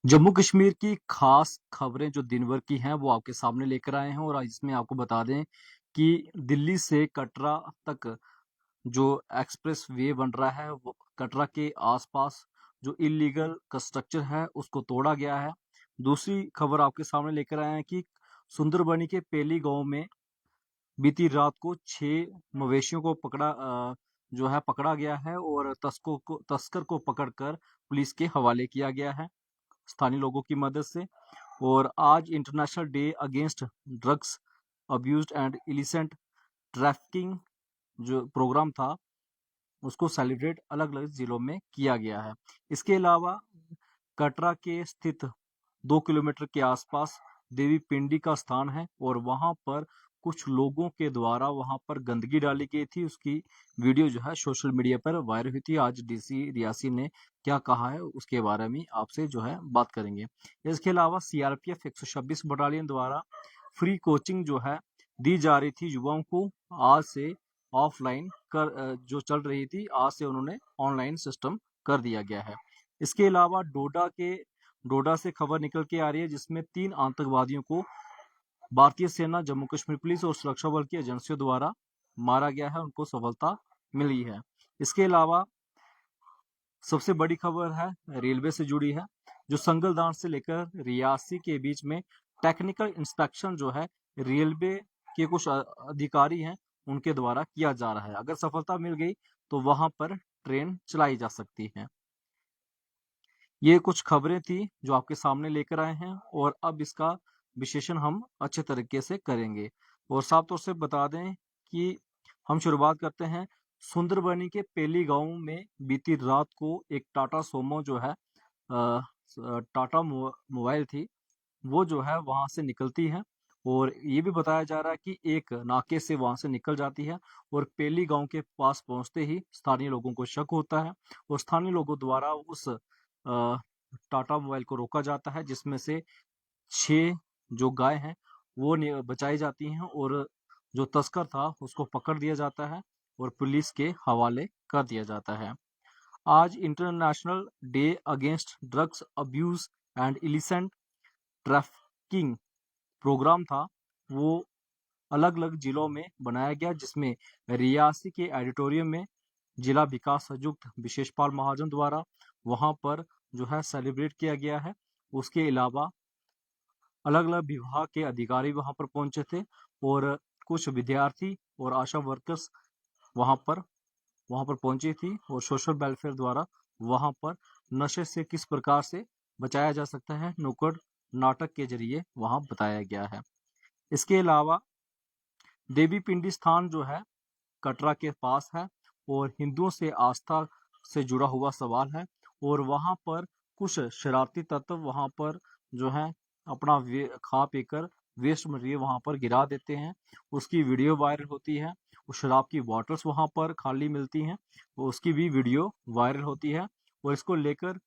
जम्मू कश्मीर की खास खबरें जो दिन भर की हैं वो आपके सामने लेकर आए हैं और इसमें आपको बता दें कि दिल्ली से कटरा तक जो एक्सप्रेस वे बन रहा है वो कटरा के आसपास जो इलीगल कंस्ट्रक्चर है उसको तोड़ा गया है। दूसरी खबर आपके सामने लेकर आए हैं कि सुंदरबनी के पेली गांव में बीती रात को 6 मवेशियों को पकड़ा गया है और तस्कर को पकड़कर पुलिस के हवाले किया गया है स्थानीय लोगों की मदद से। और आज international day against drugs abuse and illicit trafficking जो प्रोग्राम था उसको सेलिब्रेट अलग अलग जिलों में किया गया है। इसके अलावा कटरा के स्थित 2 किलोमीटर के आसपास देवी पिंडी का स्थान है और वहां पर कुछ लोगों के द्वारा वहां पर गंदगी डाली गई थी। उसकी वीडियो जो है सोशल मीडिया पर वायरल हुई थी। आज डीसी रियासी ने क्या कहा है उसके बारे में आपसे जो है बात करेंगे। इसके अलावा सीआरपीएफ 126 बटालियन द्वारा फ्री कोचिंग जो है दी जा रही थी युवाओं को। आज से ऑफलाइन जो चल रही थी आज से उन्होंने ऑनलाइन सिस्टम कर दिया गया है। इसके अलावा डोडा से खबर निकल के आ रही है जिसमें 3 आतंकवादियों को भारतीय सेना, जम्मू कश्मीर पुलिस और सुरक्षा बल की एजेंसियों द्वारा मारा गया है, उनको सफलता मिली है। इसके अलावा सबसे बड़ी खबर है रेलवे से जुड़ी है, जो संगलदान से लेकर रियासी के बीच में टेक्निकल इंस्पेक्शन जो है रेलवे के कुछ अधिकारी हैं उनके द्वारा किया जा रहा है। अगर सफलता मिल गई तो वहां पर ट्रेन चलाई जा सकती है। ये कुछ खबरें थी जो आपके सामने लेकर आए हैं और अब इसका विश्लेषण हम अच्छे तरीके से करेंगे। और साफ तौर से बता दें कि हम शुरुआत करते हैं सुंदरबनी के पेली गांव में बीती रात को एक टाटा सोमो जो है टाटा मोबाइल थी वो जो है वहां से निकलती है और ये भी बताया जा रहा है कि एक नाके से वहां से निकल जाती है और पेली गांव के पास पहुंचते ही स्थानीय लोगों को शक होता है और स्थानीय लोगों द्वारा उस टाटा मोबाइल को रोका जाता है जिसमें से 6 जो गाय हैं वो बचाई जाती हैं और जो तस्कर था उसको पकड़ दिया जाता है और पुलिस के हवाले कर दिया जाता है। आज international day against drugs abuse and illicit trafficking program था वो अलग अलग जिलों में बनाया गया जिसमें रियासी के एडिटोरियम में जिला विकास आयुक्त विशेषपाल महाजन द्वारा वहां पर जो है सेलिब्रेट किया गया है। उसके अलावा अलग अलग विभाग के अधिकारी वहां पर पहुंचे थे और कुछ विद्यार्थी और आशा वर्कर्स वहां पर पहुंची थी और सोशल वेलफेयर द्वारा वहां पर नशे से किस प्रकार से बचाया जा सकता है नुक्कड़ नाटक के जरिए वहां बताया गया है। इसके अलावा देवी पिंडी स्थान जो है कटरा के पास है और हिंदुओं से आस्था से जुड़ा हुआ सवाल है और वहां पर कुछ शरारती तत्व वहां पर जो है अपना खा पीकर वेस्ट मटेरियल वहां पर गिरा देते हैं। उसकी वीडियो वायरल होती है। वो शराब की बॉटल्स वहां पर खाली मिलती हैं वो उसकी भी वीडियो वायरल होती है और इसको लेकर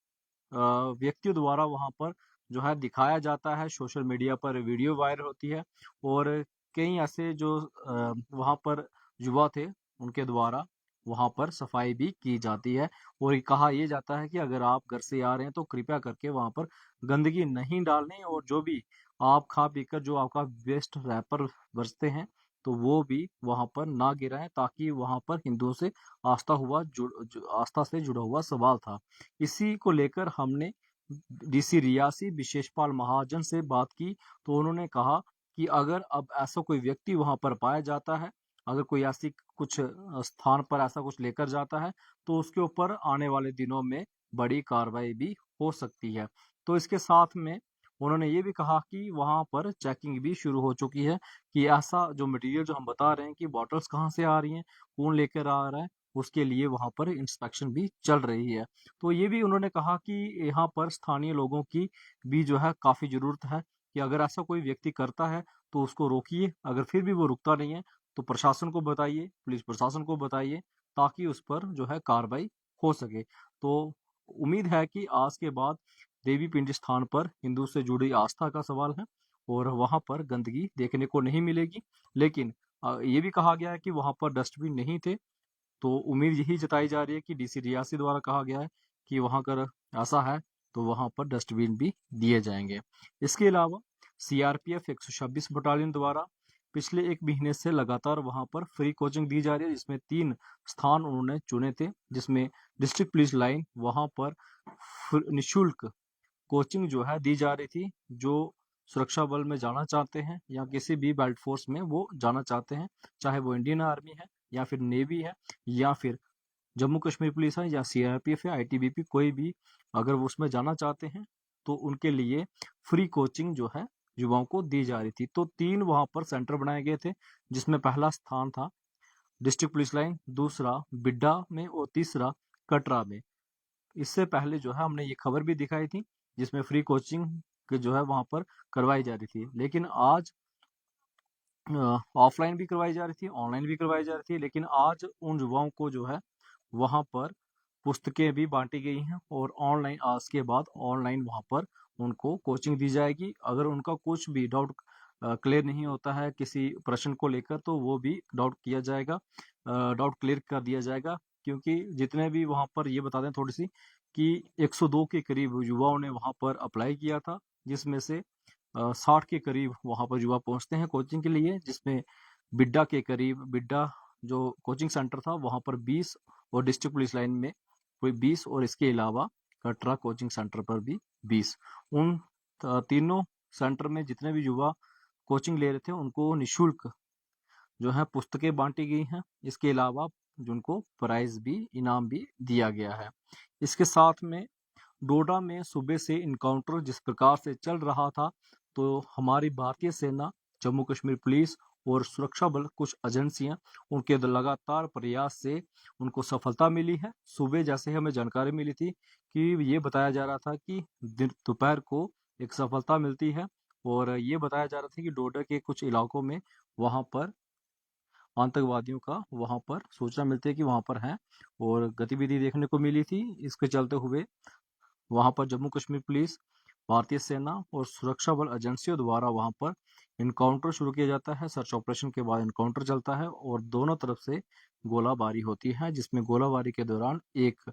व्यक्तियों द्वारा वहां पर जो है दिखाया जाता है। सोशल मीडिया पर वीडियो वायरल होती है और कई ऐसे जो वहां पर युवा थे उनके द्वारा वहां पर सफाई भी की जाती है और ये कहा यह जाता है कि अगर आप घर से आ रहे हैं तो कृपया करके वहां पर गंदगी नहीं डालनी और जो भी आप खा पीकर जो आपका वेस्ट रैपर बचते हैं तो वो भी वहां पर ना गिराएं ताकि वहां पर हिंदुओं से आस्था से जुड़ा हुआ सवाल था। इसी को लेकर हमने डीसी रियासी विशेषपाल महाजन से बात की तो उन्होंने कहा कि अगर अब ऐसा कोई व्यक्ति वहां पर पाया जाता है, अगर कोई ऐसी कुछ स्थान पर ऐसा कुछ लेकर जाता है तो उसके ऊपर आने वाले दिनों में बड़ी कार्रवाई भी हो सकती है। तो इसके साथ में उन्होंने ये भी कहा कि वहां पर चेकिंग भी शुरू हो चुकी है कि ऐसा जो मटेरियल जो हम बता रहे हैं कि बॉटल्स कहाँ से आ रही हैं, कौन लेकर आ रहा है, उसके लिए वहां पर इंस्पेक्शन भी चल रही है। तो ये भी उन्होंने कहा कि यहाँ पर स्थानीय लोगों की भी जो है काफी जरूरत है कि अगर ऐसा कोई व्यक्ति करता है तो उसको रोकिए, अगर फिर भी वो रुकता नहीं है तो प्रशासन को बताइए, पुलिस प्रशासन को बताइए ताकि उस पर जो है कार्रवाई हो सके। तो उम्मीद है कि आज के बाद देवी पिंडी स्थान पर हिंदू से जुड़ी आस्था का सवाल है और वहां पर गंदगी देखने को नहीं मिलेगी। लेकिन ये भी कहा गया है कि वहां पर डस्टबिन नहीं थे तो उम्मीद यही जताई जा रही है कि डीसी रियासी द्वारा कहा गया है कि वहां अगर ऐसा है तो वहाँ पर डस्टबिन भी दिए जाएंगे। इसके अलावा सीआरपीएफ 126 बटालियन द्वारा पिछले 1 महीने से लगातार वहाँ पर फ्री कोचिंग दी जा रही है, जिसमें 3 स्थान उन्होंने चुने थे, जिसमें डिस्ट्रिक्ट पुलिस लाइन वहाँ पर निःशुल्क कोचिंग जो है दी जा रही थी। जो सुरक्षा बल में जाना चाहते हैं या किसी भी बेल्ट फोर्स में वो जाना चाहते हैं, चाहे वो इंडियन आर्मी है या फिर नेवी है या फिर जम्मू कश्मीर पुलिस है या सीआरपीएफ है, आईटीबीपी, कोई भी अगर वो उसमें जाना चाहते हैं तो उनके लिए फ्री कोचिंग जो है युवाओं को दी जा रही थी। तो 3 वहां पर सेंटर बनाए गए थे, जिसमें पहला स्थान था डिस्ट्रिक्ट पुलिस लाइन, दूसरा बिड्डा में और तीसरा कटरा में। इससे पहले जो है हमने ये खबर भी दिखाई थी जिसमें फ्री कोचिंग जो है वहां पर करवाई जा रही थी, लेकिन आज ऑफलाइन भी करवाई जा रही थी, ऑनलाइन भी करवाई जा रही थी, लेकिन आज उन युवाओं को जो है वहां पर पुस्तकें भी बांटी गई हैं और ऑनलाइन आज के बाद ऑनलाइन वहां पर उनको कोचिंग दी जाएगी। अगर उनका कुछ भी डाउट क्लियर नहीं होता है किसी प्रश्न को लेकर तो वो भी डाउट किया जाएगा, डाउट क्लियर कर दिया जाएगा। क्योंकि जितने भी वहां पर ये बता दें थोड़ी सी कि 102 के करीब युवाओं ने वहां पर अप्लाई किया था, जिसमें से 60 के करीब वहां पर युवा पहुंचते हैं कोचिंग के लिए, जिसमें बिड्डा के करीब, बिड्डा जो कोचिंग सेंटर था वहां पर 20 और डिस्ट्रिक्ट पुलिस लाइन में कोई 20 और इसके अलावा कटरा कोचिंग सेंटर पर भी 20। उन तीनों सेंटर में जितने भी युवा कोचिंग ले रहे थे उनको निःशुल्क जो है पुस्तकें बांटी गई हैं। इसके अलावा जिनको प्राइज भी, इनाम भी दिया गया है। इसके साथ में डोडा में सुबह से इनकाउंटर जिस प्रकार से चल रहा था, तो हमारी भारतीय सेना, जम्मू कश्मीर पुलिस और सुरक्षा बल, कुछ एजेंसियां, उनके लगातार प्रयास से उनको सफलता मिली है। सुबह जैसे हमें जानकारी मिली थी कि ये बताया जा रहा था कि दोपहर को एक सफलता मिलती है और ये बताया जा रहा था कि डोडा के कुछ इलाकों में वहां पर आतंकवादियों का वहां पर सूचना मिलती है कि वहां पर है और गतिविधि देखने को मिली थी। इसके चलते हुए वहां पर जम्मू कश्मीर पुलिस, भारतीय सेना और सुरक्षा बल एजेंसियों द्वारा वहां पर इनकाउंटर शुरू किया जाता है। सर्च ऑपरेशन के बाद इनकाउंटर चलता है और दोनों तरफ से गोलाबारी होती है, जिसमें गोलाबारी के दौरान एक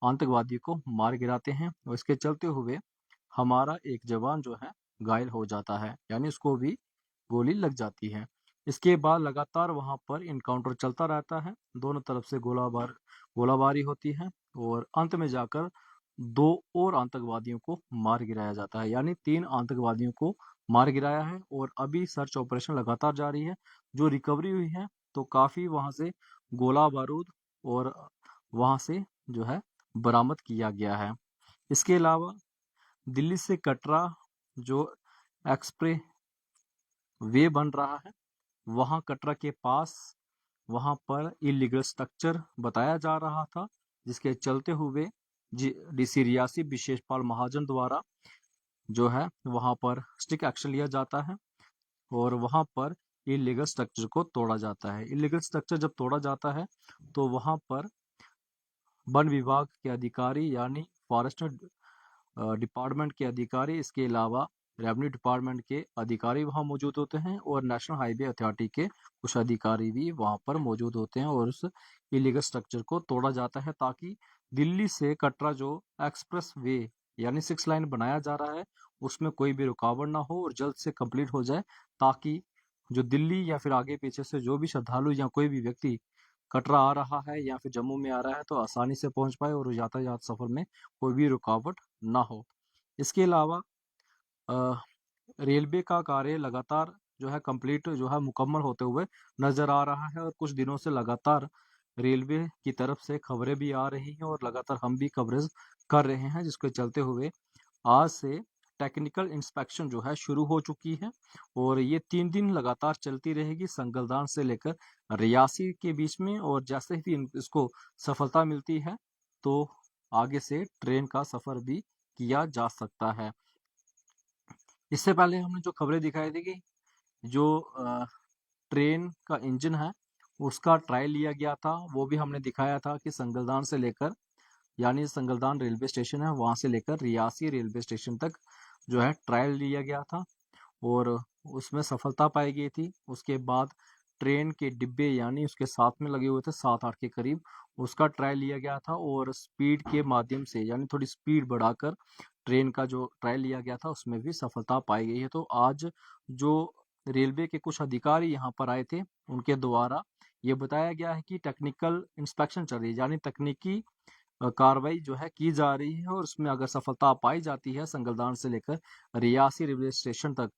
आतंकवादी को मार गिराते हैं और इसके चलते हुए हमारा एक जवान जो है घायल हो जाता है, यानी उसको भी गोली लग जाती है। इसके बाद लगातार वहां पर इनकाउंटर चलता रहता है, दोनों तरफ से गोलाबारी होती है और अंत में जाकर 2 और आतंकवादियों को मार गिराया जाता है, यानी 3 आतंकवादियों को मार गिराया है और अभी सर्च ऑपरेशन लगातार जारी है। जो रिकवरी हुई है तो काफी वहां से गोला बारूद और वहां से जो है बरामद किया गया है। इसके अलावा दिल्ली से कटरा जो एक्सप्रेस वे बन रहा है, वहां कटरा के पास वहां पर इलीगल स्ट्रक्चर बताया जा रहा था, जिसके चलते हुए डीसी रियासी विशेषपाल महाजन द्वारा जो है वहां पर स्ट्रिक्ट एक्शन लिया जाता है और वहां पर इलीगल स्ट्रक्चर को तोड़ा जाता है। इलीगल स्ट्रक्चर जब तोड़ा जाता है तो वहां पर वन विभाग के अधिकारी यानी फॉरेस्ट डिपार्टमेंट के अधिकारी, इसके अलावा रेवेन्यू डिपार्टमेंट के अधिकारी वहां मौजूद होते हैं और नेशनल हाईवे अथॉरिटी के कुछ अधिकारी भी वहां पर मौजूद होते हैं और उस इलीगल स्ट्रक्चर को तोड़ा जाता है ताकि दिल्ली से कटरा जो एक्सप्रेस वे यानी 6 लाइन बनाया जा रहा है उसमें कोई भी रुकावट ना हो और जल्द से कंप्लीट हो जाए, ताकि जो दिल्ली या फिर आगे पीछे से जो भी श्रद्धालु या कोई भी व्यक्ति कटरा आ रहा है या फिर जम्मू में आ रहा है तो आसानी से पहुंच पाए और यातायात सफर में कोई भी रुकावट ना हो। इसके अलावा अ, रेलवे का कार्य लगातार जो है कंप्लीट जो है मुकम्मल होते हुए नजर आ रहा है और कुछ दिनों से लगातार रेलवे की तरफ से खबरें भी आ रही हैं और लगातार हम भी कवरेज कर रहे हैं, जिसके चलते हुए आज से टेक्निकल इंस्पेक्शन जो है शुरू हो चुकी है और ये 3 दिन लगातार चलती रहेगी संगलदान से लेकर रियासी के बीच में। और जैसे ही इसको सफलता मिलती है तो आगे से ट्रेन का सफर भी किया जा सकता है। इससे पहले हमने जो खबरें दिखाई थी कि जो ट्रेन का इंजन है उसका ट्रायल लिया गया था, वो भी हमने दिखाया था कि संगलदान से लेकर यानी संगलदान रेलवे स्टेशन है वहां से लेकर रियासी रेलवे स्टेशन तक जो है ट्रायल लिया गया था और उसमें सफलता पाई गई थी। उसके बाद ट्रेन के डिब्बे यानी उसके साथ में लगे हुए थे 7-8 के करीब, उसका ट्रायल लिया गया था और स्पीड के माध्यम से यानी थोड़ी स्पीड बढ़ाकर ट्रेन का जो ट्रायल लिया गया था उसमें भी सफलता पाई गई है। तो आज जो रेलवे के कुछ अधिकारी यहाँ पर आए थे, उनके द्वारा ये बताया गया है कि टेक्निकल इंस्पेक्शन चल रही है यानी तकनीकी कार्रवाई जो है की जा रही है और उसमें अगर सफलता पाई जाती है संगलदान से लेकर रियासी रेलवे स्टेशन तक,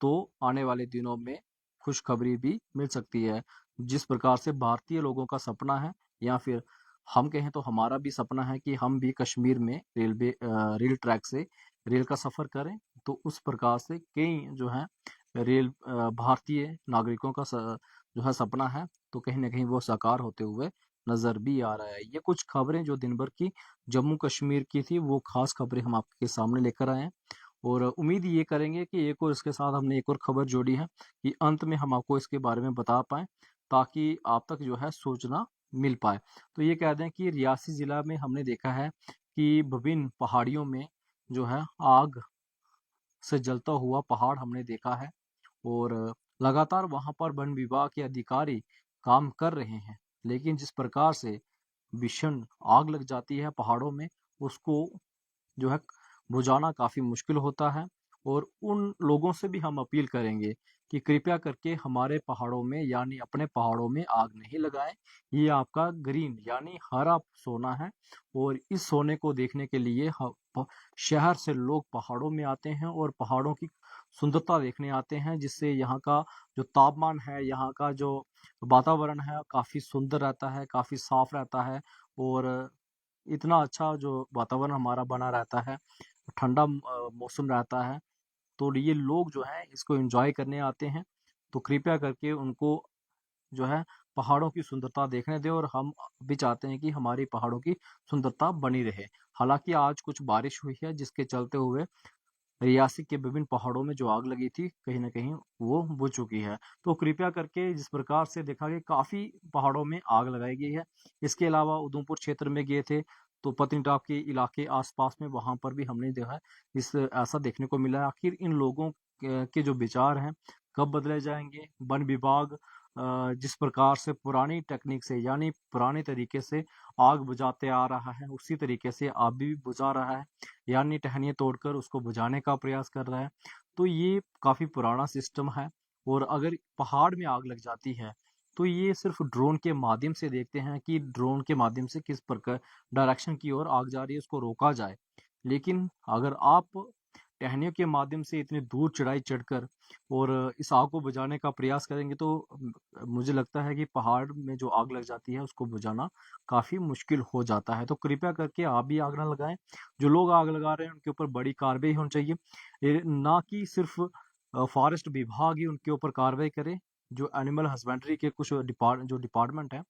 तो आने वाले दिनों में खुशखबरी भी मिल सकती है। जिस प्रकार से भारतीय लोगों का सपना है या फिर हम कहें तो हमारा भी सपना है कि हम भी कश्मीर में रेल ट्रैक से रेल का सफ़र करें, तो उस प्रकार से कई जो है भारतीय नागरिकों का जो है सपना है, तो कहीं न कहीं वो साकार होते हुए नज़र भी आ रहा है। ये कुछ खबरें जो दिन भर की जम्मू कश्मीर की थी, वो ख़ास खबरें हम आपके सामने लेकर आए हैं। और उम्मीद ये करेंगे कि एक और इसके साथ हमने एक और खबर जोड़ी है कि अंत में हम आपको इसके बारे में बता पाएँ, ताकि आप तक जो है सूचना मिल पाए। तो ये कह दें कि रियासी ज़िला में हमने देखा है कि विभिन्न पहाड़ियों में जो है आग से जलता हुआ पहाड़ हमने देखा है और लगातार वहाँ पर वन विभाग के अधिकारी काम कर रहे हैं। लेकिन जिस प्रकार से भीषण आग लग जाती है पहाड़ों में, उसको जो है बुझाना काफ़ी मुश्किल होता है और उन लोगों से भी हम अपील करेंगे कि कृपया करके हमारे पहाड़ों में यानी अपने पहाड़ों में आग नहीं लगाएं। ये आपका ग्रीन यानी हरा सोना है और इस सोने को देखने के लिए शहर से लोग पहाड़ों में आते हैं और पहाड़ों की सुंदरता देखने आते हैं, जिससे यहाँ का जो तापमान है, यहाँ का जो वातावरण है काफ़ी सुंदर रहता है, काफ़ी साफ रहता है और इतना अच्छा जो वातावरण हमारा बना रहता है, ठंडा मौसम रहता है, तो ये लोग जो हैं इसको एन्जॉय करने आते हैं। तो कृपया करके उनको जो है पहाड़ों की सुंदरता देखने दें और हम भी चाहते हैं कि हमारी पहाड़ों की सुंदरता बनी रहे। हालाँकि आज कुछ बारिश हुई है जिसके चलते हुए रियासी के विभिन्न पहाड़ों में जो आग लगी थी, कहीं न कहीं वो बुझ चुकी है। तो कृपया करके जिस प्रकार से देखा गया काफ़ी पहाड़ों में आग लगाई गई है। इसके अलावा उधमपुर क्षेत्र में गए थे, तो पत्नीटॉप के इलाके आस-पास में वहाँ पर भी हमने जो है ऐसा देखने को मिला है। आखिर इन लोगों के जो विचार हैं, कब बदले जाएँगे? वन विभाग जिस प्रकार से पुरानी टेक्नीक से यानी पुराने तरीके से आग बुझाते आ रहा है, उसी तरीके से अभी भी बुझा रहा है। यानी टहनियाँ तोड़कर उसको बुझाने का प्रयास कर रहा है। तो ये काफ़ी पुराना सिस्टम है और अगर पहाड़ में आग लग जाती है, तो ये सिर्फ़ ड्रोन के माध्यम से देखते हैं कि ड्रोन के माध्यम से किस प्रकार डायरेक्शन की ओर आग जा रही है, उसको रोका जाए। लेकिन अगर आप टहनियों के माध्यम से इतनी दूर चढ़ाई चढ़कर और इस आग को बुझाने का प्रयास करेंगे, तो मुझे लगता है कि पहाड़ में जो आग लग जाती है, उसको बुझाना काफ़ी मुश्किल हो जाता है। तो कृपया करके आप भी आग ना लगाएँ। जो लोग आग लगा रहे हैं उनके ऊपर बड़ी कार्रवाई होनी चाहिए। ना कि सिर्फ़ फ़ॉरेस्ट विभाग ही उनके ऊपर कार्रवाई करे, जो एनिमल हस्बेंड्री के कुछ जो डिपार्टमेंट हैं,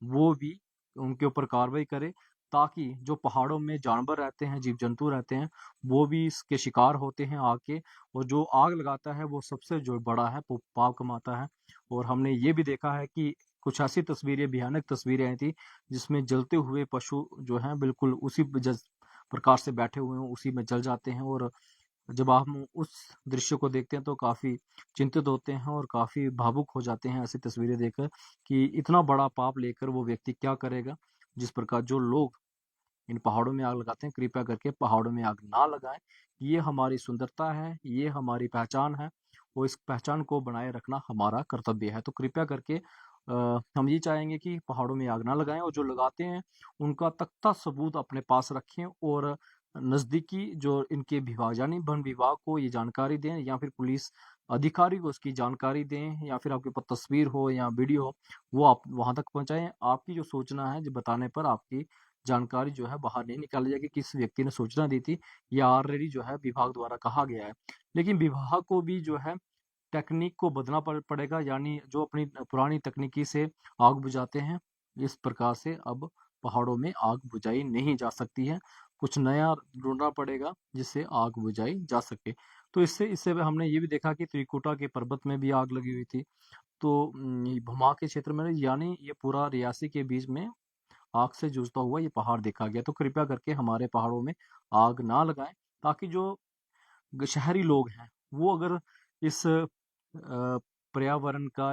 वो भी उनके ऊपर कार्रवाई करे, ताकि जो पहाड़ों में जानवर रहते हैं, जीव-जंतु रहते हैं, वो भी इसके शिकार होते हैं आग के और जो आग लगाता है वो सबसे जो बड़ा है वो पाप कमाता है। और हमने ये भी देखा है कि कुछ ऐसी तस्वीरें, भयानक तस्वीरें आई थी, जिसमें जलते हुए पशु जो हैं बिल्कुल उसी जिस प्रकार से बैठे हुए हों, उसी में जल जाते हैं और जब हम उस दृश्य को देखते हैं तो काफ़ी चिंतित होते हैं और काफ़ी भावुक हो जाते हैं ऐसी तस्वीरें देखकर कि इतना बड़ा पाप लेकर वो व्यक्ति क्या करेगा। जिस प्रकार जो लोग इन पहाड़ों में आग लगाते हैं, कृपया करके पहाड़ों में आग ना लगाएँ। ये हमारी सुंदरता है, ये हमारी पहचान है और इस पहचान को बनाए रखना हमारा कर्तव्य है। तो कृपया करके हम ये चाहेंगे कि पहाड़ों में आग ना लगाएँ और जो लगाते हैं, उनका तख्ता सबूत अपने पास रखें और नज़दीकी जो इनके विभाग यानी वन विभाग को ये जानकारी दें या फिर पुलिस अधिकारी को उसकी जानकारी दें या फिर आपके पास तस्वीर हो या वीडियो हो, वो आप वहाँ तक पहुँचाएँ। आपकी जो सूचना है, जो बताने पर आपकी जानकारी जो है बाहर नहीं निकाली जाएगी, किस व्यक्ति ने सूचना दी थी, या ऑलरेडी जो है विभाग द्वारा कहा गया है। लेकिन विभाग को भी जो है टेक्नीक को बदलना पड़ेगा यानी जो अपनी पुरानी तकनीकी से आग बुझाते हैं, इस प्रकार से अब पहाड़ों में आग बुझाई नहीं जा सकती है। कुछ नया ढूँढना पड़ेगा जिससे आग बुझाई जा सके। तो इससे इससे हमने ये भी देखा कि त्रिकुटा के पर्वत में भी आग लगी हुई थी। तो ये भोमा के क्षेत्र में यानी ये पूरा रियासी के बीच में आग से जूझता हुआ ये पहाड़ देखा गया। तो कृपया करके हमारे पहाड़ों में आग ना लगाएँ, ताकि जो शहरी लोग हैं, वो अगर इस पर्यावरण का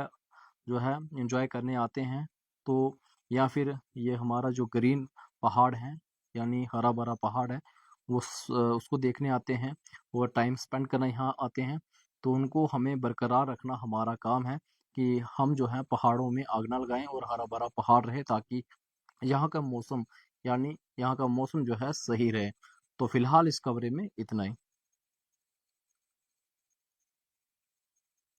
जो है एंजॉय करने आते हैं। तो या फिर ये हमारा जो ग्रीन पहाड़ है, यानी हरा भरा पहाड़ है, उसको देखने आते हैं और टाइम स्पेंड करने यहाँ आते हैं। तो उनको हमें बरकरार रखना हमारा काम है कि हम जो है पहाड़ों में आग ना लगाएं और हरा भरा पहाड़ रहे, ताकि यहाँ का मौसम, यानी यहाँ का मौसम जो है सही रहे। तो फिलहाल इस कवरे में इतना ही।